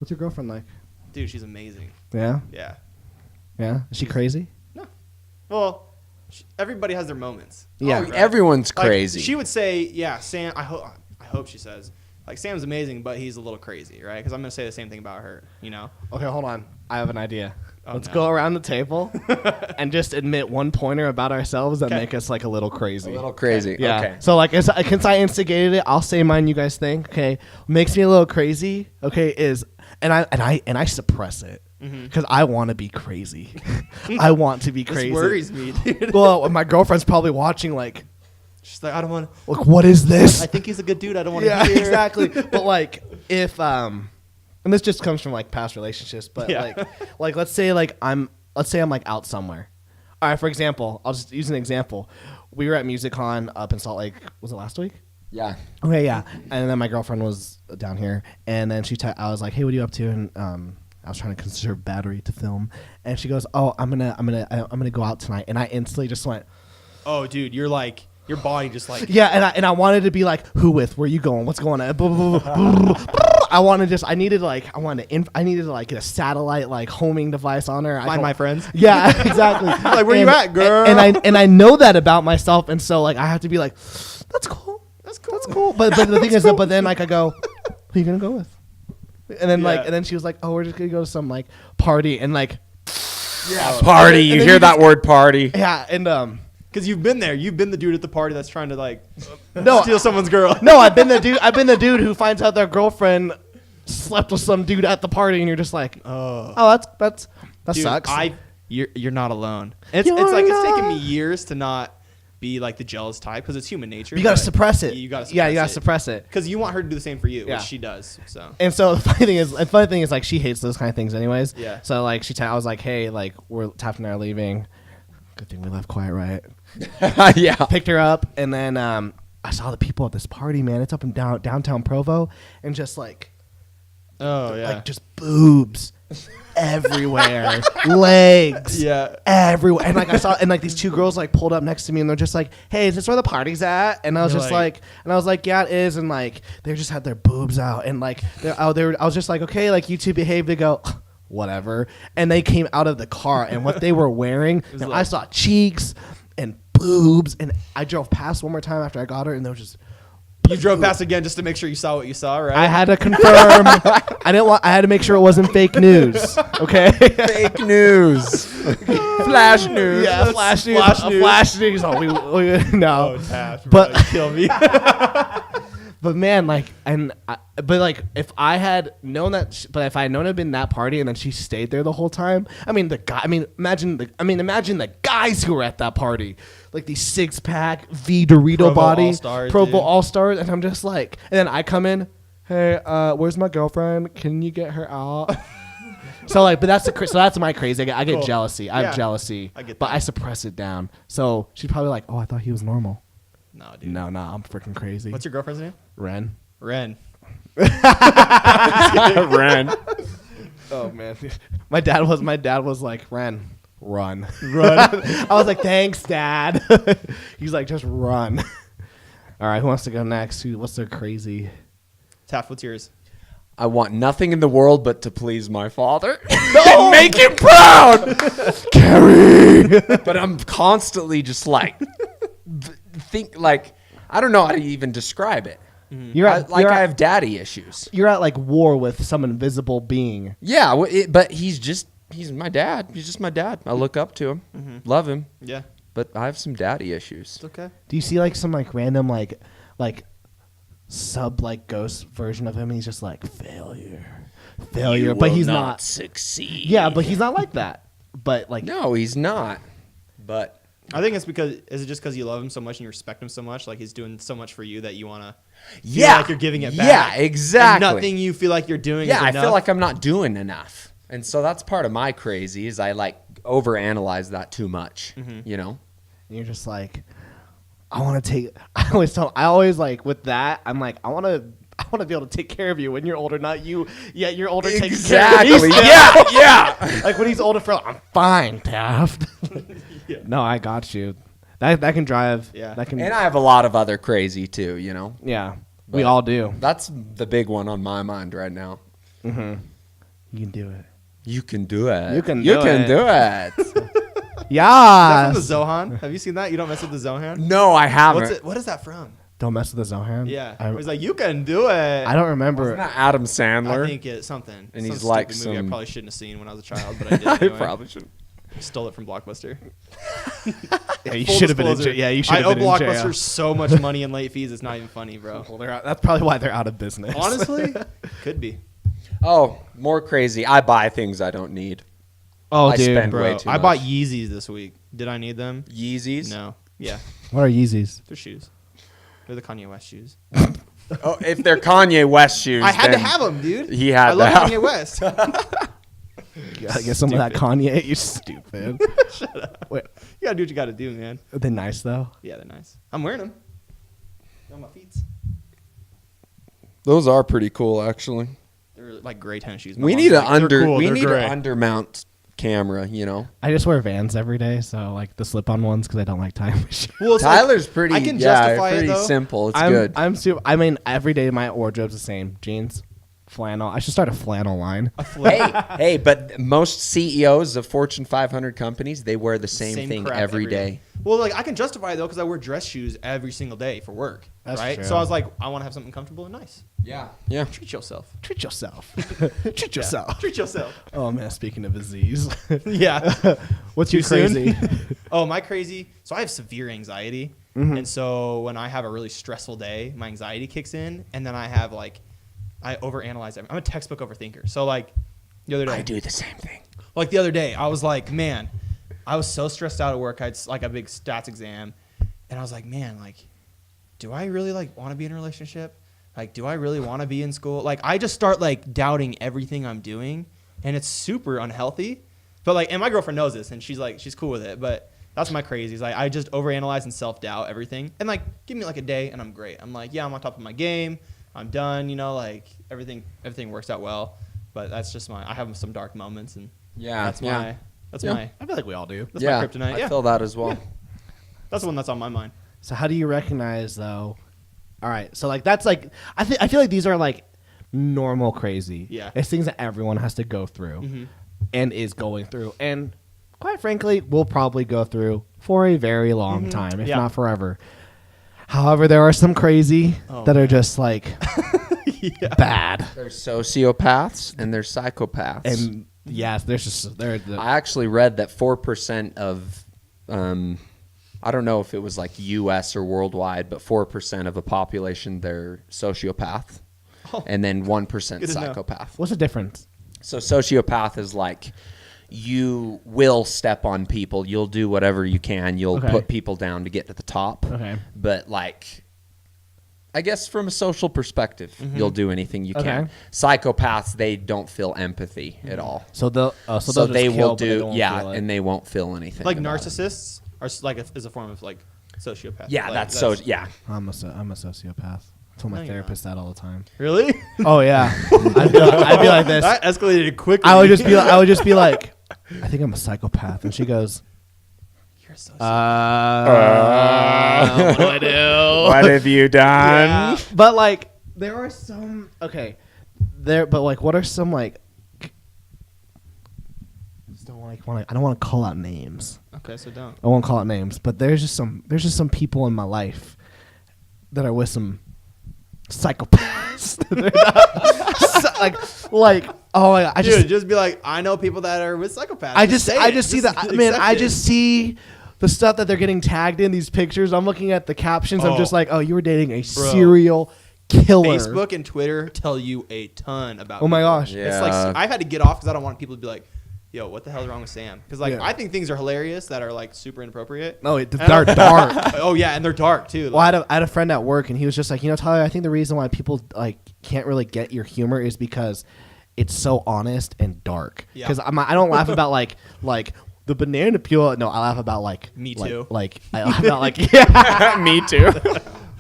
What's your girlfriend like? Dude, she's amazing. Yeah? Yeah. Yeah? Is she crazy? No. Well, everybody has their moments. Yeah. Oh, everyone's Like, crazy. she would say, yeah, Sam, I hope she says, like, Sam's amazing, but he's a little crazy, right? Because I'm going to say the same thing about her, you know? Okay, hold on. I have an idea. Oh, Let's no. go around the table and just admit one pointer about ourselves that Okay. make us like a little crazy. a little crazy. Yeah. Okay. So like, since I instigated it, I'll say mine. You guys think? Okay. Makes me a little crazy. Okay. Is and I suppress it because I want to be crazy. I want to be crazy. This worries me, dude. Well, my girlfriend's probably watching. Like, She's like, I don't want to. look, what is this? I think he's a good dude. I don't want to Yeah, hear. exactly. But like, if and this just comes from like past relationships. But Yeah. like let's say I'm like out somewhere. All right, for example, I'll just use an example. We were at MusicCon up in Salt Lake. Was it last week? Yeah. Okay, yeah. And then my girlfriend was down here, and then I was like, "Hey, what are you up to?" And I was trying to conserve battery to film, and she goes, "Oh, I'm gonna go out tonight." And I instantly just went, Oh, dude, you're like, your body just like. yeah. And I wanted to be like, "Who with? Where you going? What's going on?" I needed to like get a satellite like homing device on her. Find my friends. Yeah, exactly. Like, where you at, girl? And I know that about myself, and so like I have to be like, "That's cool." That's cool. That's cool. But the thing is that, but then like I go, who are you gonna go with? And then Yeah. and then she was like, oh, we're just gonna go to some like party and like Party. You hear that word party? yeah and Because you've been there. You've been the dude at the party that's trying to like no steal someone's girl. no I've been the dude who finds out their girlfriend slept with some dude at the party, and you're just like, oh that Dude, sucks. You're not alone. It's You're like it's taken not- me years to not be like the jealous type because it's human nature. you gotta but suppress it. You gotta yeah, you gotta suppress it. because you want her to do the same for you, Yeah. which she does. So And so the funny thing is like she hates those kind of things anyways. Yeah. So like I was like, hey, like Taft and I are leaving. Good thing we left quiet, right? Yeah. Picked her up, and then I saw the people at this party, man. It's up in downtown Provo, and just like just boobs everywhere, legs, Yeah. everywhere. And like I saw, and like these two girls like pulled up next to me, and they're just like, "Hey, is this where the party's at?" And I was You're just like- like, "Yeah, it is." And like they just had their boobs out, and like I was just like, "Okay, like you two behave." They go, whatever. And they came out of the car, and what they were wearing, now, I saw cheeks and boobs, and I drove past one more time after I got her, and they were just. You drove past again just to make sure you saw what you saw, right? I had to confirm. I had to make sure it wasn't fake news. Okay. Fake news. Flash news. Yeah, flash news. Flash news. Oh, we no. Oh, Taft, But- kill me. But man, like, but like, if I had known that, but if I had known it'd been that party and then she stayed there the whole time, imagine the guys who were at that party, like these 6-pack V Dorito Provo body, All-Stars, Provo dude. All Stars, and I'm just like, and then I come in, hey, where's my girlfriend? Can you get her out? So like, but that's my crazy. I get Cool. jealousy. I have Yeah, jealousy, I get but that. I suppress it down. So she's probably like, oh, I thought he was normal. No, dude. No, I'm freaking crazy. What's your girlfriend's name? Ren? Ren. Ren. Oh man, my dad was like, Ren, run. I was like, thanks, Dad. He's like, just run. All right, who wants to go next? What's their crazy? Taft, what's yours? I want nothing in the world but to please my father and make him proud. Carrie. But I'm constantly just like, I don't know how to even describe it. I have daddy issues. You're at like war with some invisible being. Yeah, but he's my dad. He's just my dad. I look up to him, love him, Yeah. but I have some daddy issues. It's okay. Do you see like some like random like sub like ghost version of him? And he's just like failure, but he's not. Succeed. Yeah, but he's not like that. But like No, he's not. But I think it's is it just because you love him so much and you respect him so much? Like he's doing so much for you that you want to feel like you're giving it back. Yeah, exactly. And nothing you feel like you're doing Yeah, is I enough. feel like I'm not doing enough. And so that's part of my crazy is I like overanalyze that too much, you know? And you're just like, I always like with that, I'm like, I want to be able to take care of you when you're older, not you. Yeah, you're older. Taking care of me. Exactly. Yeah. Like when he's older, I'm fine, Taft. No, I got you. That can drive. Yeah. That can. And I have a lot of other crazy too, you know? Yeah. We all do. That's the big one on my mind right now. You can do it. You can do it. You can You do can it. do it. Is that Yeah. from the Zohan? Have you seen that? You don't mess with the Zohan? No, I haven't. What's it? What is that from? Don't mess with the Zohan. Yeah. I, He's like, you can do it. I don't remember. Isn't that Adam Sandler? I think it's something. And Some he's like stupid movie I some- probably shouldn't have seen when I was a child, but I did. I Anyway. probably should. Stole it from Blockbuster. Yeah, you Full should have been in disclosure, jail. Yeah, you should I have owe been in Blockbuster jail. so much money in late fees. It's not even funny, bro. Well, that's probably why they're out of business. Honestly, could be. Oh, more crazy. I buy things I don't need. Oh, I dude. spend Bro, way too I much. bought Yeezys this week. Did I need them? Yeezys? No. Yeah, What are Yeezys? they're shoes. They're the Kanye West shoes. Oh, if they're Kanye West shoes, I had to then have them, dude. He had I to love have Kanye West. You gotta get some of that Kanye. You stupid. Shut up. Wait, You gotta do what you gotta do, man. are they nice though? Yeah, they're nice. I'm wearing them. They're on my feet. Those are pretty cool, actually. They're like gray tennis shoes. My We mom's need like, a "They're cool, we they're need gray." an undermount camera. You know, I just wear Vans every day, so like the slip-on ones because I don't like tying my shoes. Well, it's like- Tyler's pretty. I can yeah, justify it, pretty though. simple. It's I'm, good. I'm super. I mean, every day my wardrobe's the same: jeans, flannel. I should start a flannel line. A flip. hey, but most CEOs of Fortune 500 companies, they wear the same thing crap every day. Well, like I can justify it though because I wear dress shoes every single day for work. That's right. true. So I was like, I want to have something comfortable and nice. Yeah, yeah. Treat yourself. Treat yourself. Treat yourself. Treat yourself. Oh man, speaking of disease, Yeah. what's Too your soon? crazy? Oh, my crazy. So I have severe anxiety, and so when I have a really stressful day, my anxiety kicks in, and then I have like, I overanalyze everything. I'm a textbook overthinker. So like, the other day, I do the same thing. like the other day, I was like, man, I was so stressed out at work. I had like a big stats exam, and I was like, man, like, do I really like want to be in a relationship? Like, do I really want to be in school? Like, I just start like doubting everything I'm doing, and it's super unhealthy. But like, and my girlfriend knows this, and she's like, she's cool with it. But that's my crazy. Is like, I just overanalyze and self doubt everything, and like, give me like a day, and I'm great. I'm like, yeah, I'm on top of my game. I'm done. You know, like everything works out well. But that's just I have some dark moments, and Yeah, that's yeah. my I feel like we all do. that's yeah, my kryptonite. I Yeah, feel that as well. that's the one that's on my mind. So how do you recognize though? All right, so like that's like I feel like these are like normal crazy. Yeah. It's things that everyone has to go through Mhm. and is going through, and quite frankly, will probably go through for a very long time, if Yeah. not forever. However, there are some crazy Oh, that are man. just like bad, There's sociopaths and there's psychopaths. and yes, there's just there. I actually read that 4% of, I don't know if it was like U.S. or worldwide, but 4% of a population, they're sociopath. Oh. And then 1% Good to know. psychopath. What's the difference? So sociopath is like you will step on people. You'll do whatever you can. You'll Okay. put people down to get to the top. Okay. But like, I guess from a social perspective, you'll do anything you can. Okay. Psychopaths, they don't feel empathy at all. So they'll so, So they'll just they kill, will but they do, don't yeah, feel it. and they won't feel anything. Like about it. narcissists are is a form of like sociopath. Yeah, Like, that's so. Yeah, I'm a sociopath. I tell my No, you're therapist that all the time. Really. Oh yeah, I'd be like this. That escalated quickly. I would just be like, I think I'm a psychopath, and she goes, You're so. what do I do? what have you done? Yeah. But like, there are some but like, what are some like? I don't want to call out names. Okay, so don't. I won't call out names, but there's just some people in my life that are with some psychopaths. They're not- like oh my God, Dude, just be like, I know people that are with psychopaths. I just say I it. just see that accept man. I it. just see the stuff that they're getting tagged in these pictures. I'm looking at the captions. I'm Oh. just like, oh, you were dating a serial killer. Facebook and Twitter tell you a ton about. Oh my people. gosh. Yeah. It's like I've had to get off because I don't want people to be like, "Yo, what the hell is wrong with Sam?" Because like Yeah. I think things are hilarious that are like super inappropriate. No, they're dark. Oh yeah, and they're dark too. Well, I had a friend at work, and he was just like, Tyler, I think the reason why people like can't really get your humor is because it's so honest and dark. Yeah. Because I don't laugh about like the banana peel. No, I laugh about like Me like- too. Like I laugh about like yeah, Me too.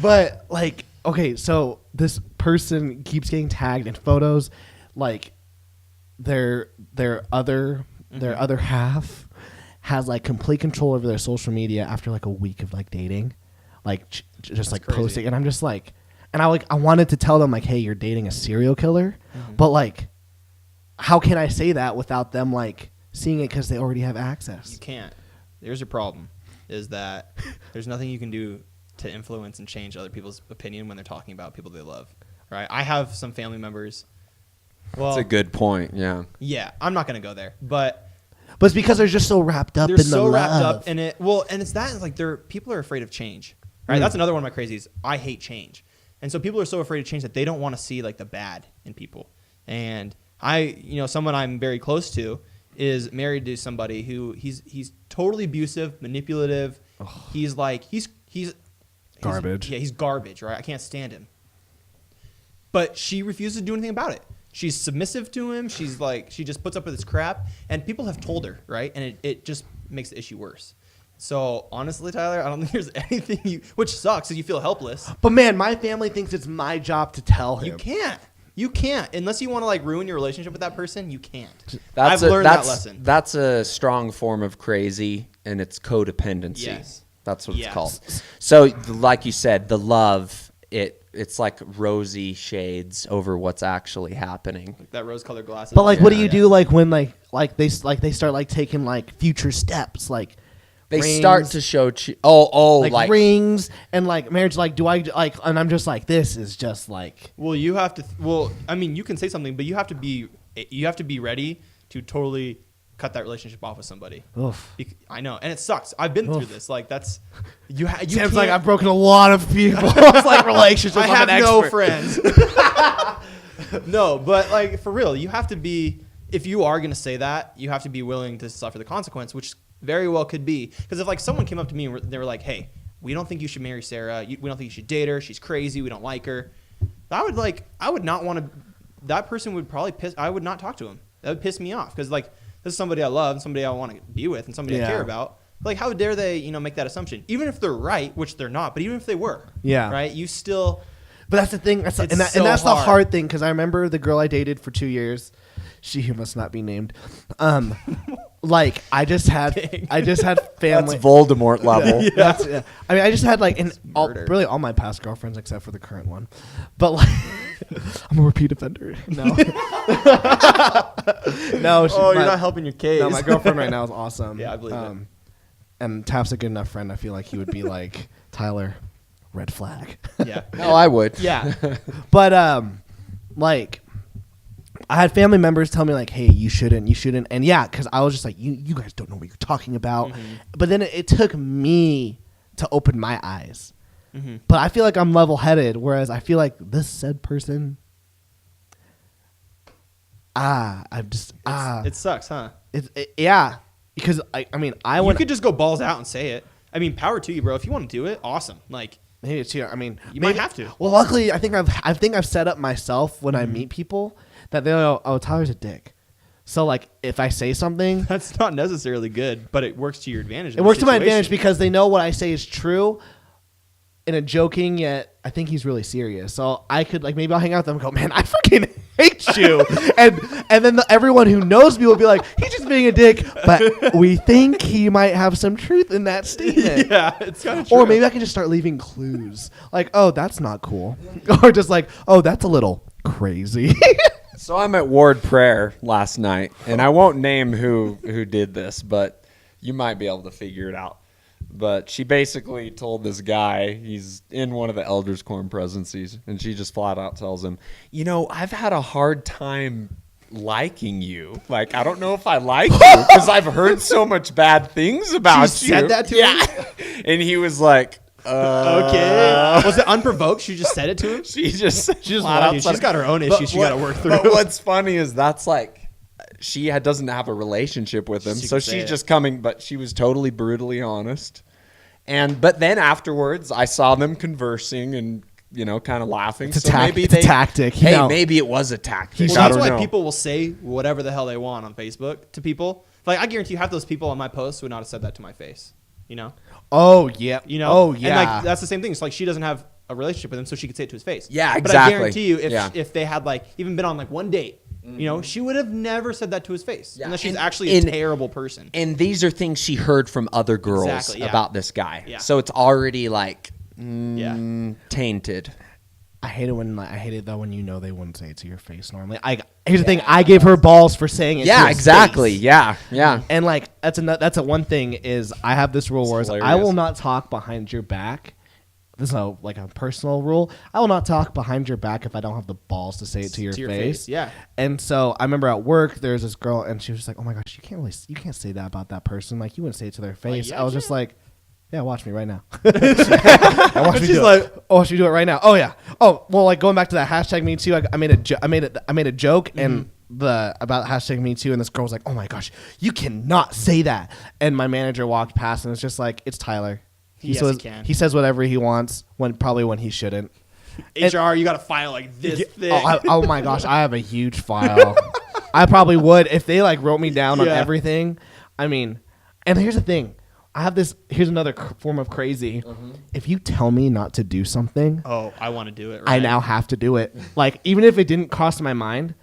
but like okay, so this person keeps getting tagged in photos, like their other half has like complete control over their social media after like a week of like dating, like just like crazy. posting, and I'm just like, and I wanted to tell them like, hey, you're dating a serial killer, but like how can I say that without them like seeing it because they already have access? You can't. There's your problem, is that there's nothing you can do to influence and change other people's opinion when they're talking about people they love, right? I have some family members. Well, That's a good point. Yeah. Yeah, I'm not gonna go there, but But it's because they're just so wrapped up they're in the so love. wrapped up in it. Well, and it's that it's like people are afraid of change, right? That's another one of my crazies. I hate change, and so people are so afraid of change that they don't want to see like the bad in people. And someone I'm very close to is married to somebody who he's totally abusive, manipulative. He's Garbage. He's garbage, right? I can't stand him. But she refuses to do anything about it. She's submissive to him. She's like, she just puts up with this crap. And people have told her, right? And it just makes the issue worse. So honestly, Tyler, I don't think there's anything which sucks because you feel helpless. But man, my family thinks it's my job to tell him. You can't. Unless you want to like ruin your relationship with that person, you can't. I've learned that lesson. That's a strong form of crazy, and it's codependency. Yes. That's what it's called. So, like you said, the love, it's like rosy shades over what's actually happening. Like that rose-colored glasses. But like, what do you do like when like they start like taking like future steps like They rings, start to show like rings and like marriage. Like, do I like? And I'm just like, this is just like. Well, you have to. Well, I mean, you can say something, but you have to be ready to totally cut that relationship off with somebody. Oof. I know, and it sucks. I've been through this. Like that's you. Sam's like, I've broken a lot of people. It's like relationships. I have no friends. No, but like for real, you have to be. If you are going to say that, you have to be willing to suffer the consequence, which very well could be. Because if like someone came up to me and they were like, "Hey, we don't think you should marry Sarah. We don't think you should date her. She's crazy. We don't like her." I would not want to. That person would probably piss. I would not talk to him. That would piss me off because like this is somebody I love, somebody I want to be with, and somebody I care about. Like, how dare they, make that assumption? Even if they're right, which they're not, but even if they were, right? You still. But that's the thing. That's the hard thing because I remember the girl I dated for 2 years. She who must not be named. Like I just had family. That's Voldemort level. Yeah. I mean, I just had like really all my past girlfriends except for the current one. But like, I'm a repeat offender. No. No. You're not helping your case. No, my girlfriend right now is awesome. Yeah, I believe it. And Tap's a good enough friend. I feel like he would be like, Tyler, red flag. Yeah. No, I would. Yeah. But like. I had family members tell me like, "Hey, you shouldn't," and because I was just like, "You guys don't know what you're talking about." Mm-hmm. But then it took me to open my eyes. Mm-hmm. But I feel like I'm level-headed, whereas I feel like this said person, it sucks, huh? Because I you could just go balls out and say it. I mean, power to you, bro. If you want to do it, awesome. Like. Maybe it's here. I mean, you might have to. Well, luckily, I think I've set up myself when I meet people that they go, "Oh, Tyler's a dick." So like, if I say something, that's not necessarily good, but it works to your advantage. It works to my advantage because they know what I say is true, in a joking yet I think he's really serious. So I could like maybe I'll hang out with them and go, "Man, I freaking hate you," and then everyone who knows me will be like, "He's just being a dick," but we think he might have some truth in that statement. Yeah, it's kind of true. Or maybe I can just start leaving clues like, "Oh, that's not cool," or just like, "Oh, that's a little crazy." So I'm at Ward Prayer last night, and I won't name who did this, but you might be able to figure it out. But she basically told this guy, he's in one of the elders' quorum presidencies, and she just flat out tells him, "I've had a hard time liking you. Like, I don't know if I like you because I've heard so much bad things about she you." Said that to him? And he was like, okay. Was it unprovoked? She just said it to him? She's got her own issues she got to work through. But what's funny is that's like, she doesn't have a relationship with him, so she's just coming. But she was totally brutally honest. But then afterwards, I saw them conversing and kind of laughing. It's a tactic. Maybe it was a tactic. Well, that's why people will say whatever the hell they want on Facebook to people. Like I guarantee you, half those people on my posts would not have said that to my face. Oh yeah. Oh yeah. And like that's the same thing. It's like she doesn't have a relationship with him, so she could say it to his face. Yeah, exactly. But I guarantee you, if they had like even been on like one date, she would have never said that to his face. Yeah. Unless she's actually a terrible person. And these are things she heard from other girls about this guy. Yeah. So it's already like tainted. I hate it when I hate it though when they wouldn't say it to your face normally. Here's the thing, I gave her balls for saying it. Yeah, to his exactly. face. Yeah. And like that's a one thing is I have this rule where I will not talk behind your back. This is a personal rule. I will not talk behind your back if I don't have the balls to say it to your face. Yeah. And so I remember at work there's this girl and she was just like, "Oh my gosh, you can't say that about that person. Like you wouldn't say it to their face." yeah, I was just like, "Yeah, watch me right now." Watch me do it right now. Oh yeah. Oh well, like going back to that hashtag me too. I made a joke and about hashtag me too, and this girl was like, "Oh my gosh, you cannot say that." And my manager walked past and it's just like, "It's Tyler. He says whatever he wants when he shouldn't." HR, you got to file like this thick. Oh my gosh, I have a huge file. I probably would if they wrote me down on everything. I mean, and here's the thing. I have this. Here's another form of crazy. If you tell me not to do something, I want to do it. Right? I now have to do it. Even if it didn't cross my mind,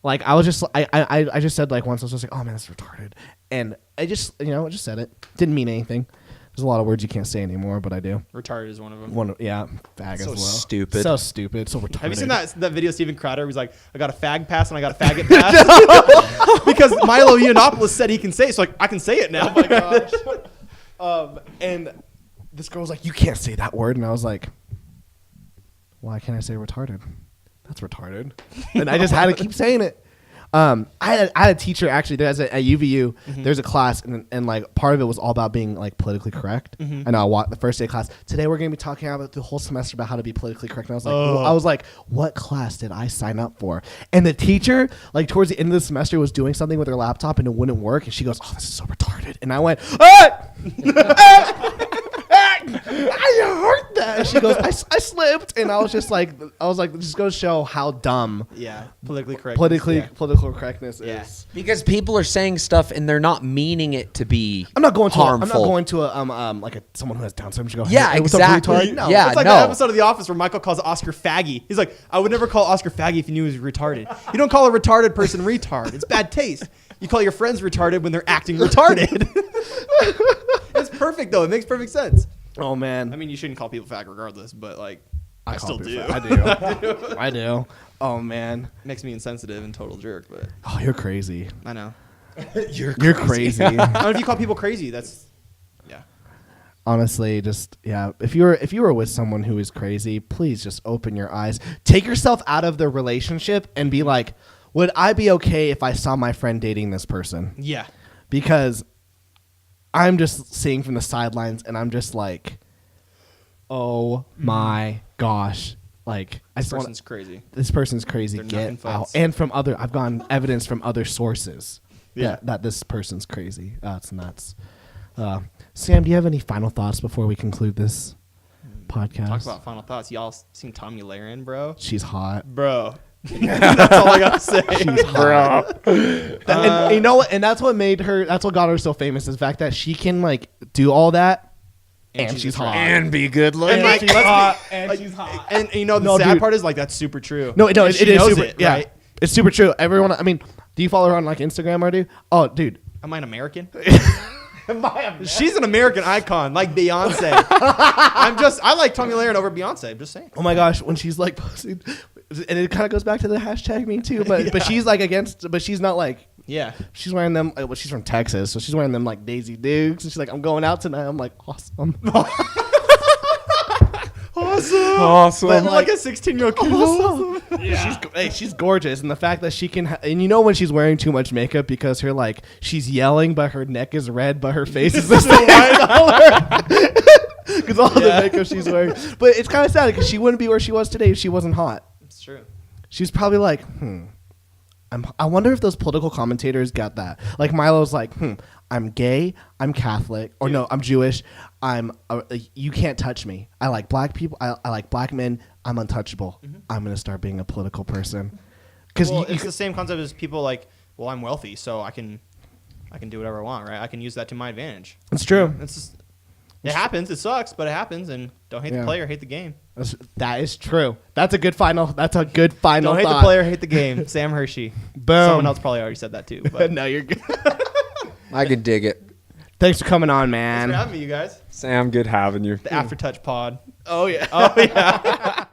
I was just I just said once I was just like, "Oh man, that's retarded," and I just just said it. Didn't mean anything. There's a lot of words you can't say anymore, but I do. Retarded is one of them. Fag as So well. stupid. So stupid. So retarded. Have you seen that video of Steven Crowder? He's like, I got a fag pass and I got a faggot pass. Because Milo Yiannopoulos said he can say it, so I can say it now. Oh my gosh. And this girl was like, "You can't say that word," and I was like, "Why can't I say retarded? That's retarded." And I just had to keep saying it. I had a teacher actually. There's at UVU. There's a class, and part of it was all about being politically correct. And I walked the first day of class. Today we're gonna be talking about the whole semester about how to be politically correct. And I was like, what class did I sign up for? And the teacher, towards the end of the semester, was doing something with her laptop and it wouldn't work. And she goes, "Oh, this is so retarded." And I went, "Ah! I heard that." And she goes, I slipped. And I was like, just goes to show how dumb. Yeah, politically correct. Political correctness is. Because people are saying stuff and they're not meaning it to be I'm not going to harmful. someone who has Down syndrome. Go, Yeah, "Hey, what's up, exactly. retard?" No. Yeah, It's like that episode of The Office where Michael calls Oscar faggy. He's like, I would never call Oscar faggy if he knew he was retarded. You don't call a retarded person retard. It's bad taste. You call your friends retarded when they're acting retarded. It's perfect, though. It makes perfect sense. Oh man. I mean, you shouldn't call people fag regardless, but I call still people do. fat. I do. Oh man. Makes me insensitive and total jerk, but Oh, you're crazy. I know. You're crazy. I don't know if you call people crazy. That's Honestly, just if you were with someone who is crazy, please just open your eyes. Take yourself out of the relationship and be like, would I be okay if I saw my friend dating this person? Yeah. Because I'm just seeing from the sidelines and I'm just like, oh my gosh. This person's crazy. This person's crazy. They're Get out. And I've gotten evidence from other sources that this person's crazy. It's nuts. Sam, do you have any final thoughts before we conclude this podcast? Talk about final thoughts. Y'all seen Tommy Lahren, bro? She's hot. Bro. That's all I got to say. She's hot. And you know what? And that's what got her so famous, is the fact that she can do all that and she's hot. And be good looking. And she's hot. And she's hot. And the sad part is that's super true. No, it is super. Right? It's super true. Everyone, I mean, do you follow her on Instagram or do? Oh, dude. Am I an American? She's an American icon, like Beyonce. I like Tommy Lahren over Beyonce. I'm just saying. Oh my gosh, when she's posting, and it kind of goes back to the hashtag me too, but she's but she's not she's wearing them. Well, she's from Texas, so she's wearing them Daisy Dukes, and she's like, "I'm going out tonight." I'm like, awesome. Awesome. But like a 16-year-old kid. Awesome. Yeah. She's gorgeous, and the fact that she can, and when she's wearing too much makeup because her she's yelling, but her neck is red, but her face is the same color. Because all the makeup she's wearing. But it's kind of sad because she wouldn't be where she was today if she wasn't hot. It's true. She's probably like, I wonder if those political commentators got that. Milo's like, I'm gay, I'm Catholic, or no, I'm Jewish. You can't touch me. I like black people. I like black men. I'm untouchable. Mm-hmm. I'm gonna start being a political person. Because it's the same concept as people I'm wealthy, so I can do whatever I want, right? I can use that to my advantage. It's true. It happens. It sucks, but it happens. And don't hate the player, hate the game. That is true. That's a good final. Don't hate the player, hate the game. Sam Hirsche. Boom. Someone else probably already said that too. But. No, you're good. I can dig it. Thanks for coming on, man. Thanks for having me, you guys. Sam, good having you. The Aftertouch Pod. Oh, yeah. Oh, yeah.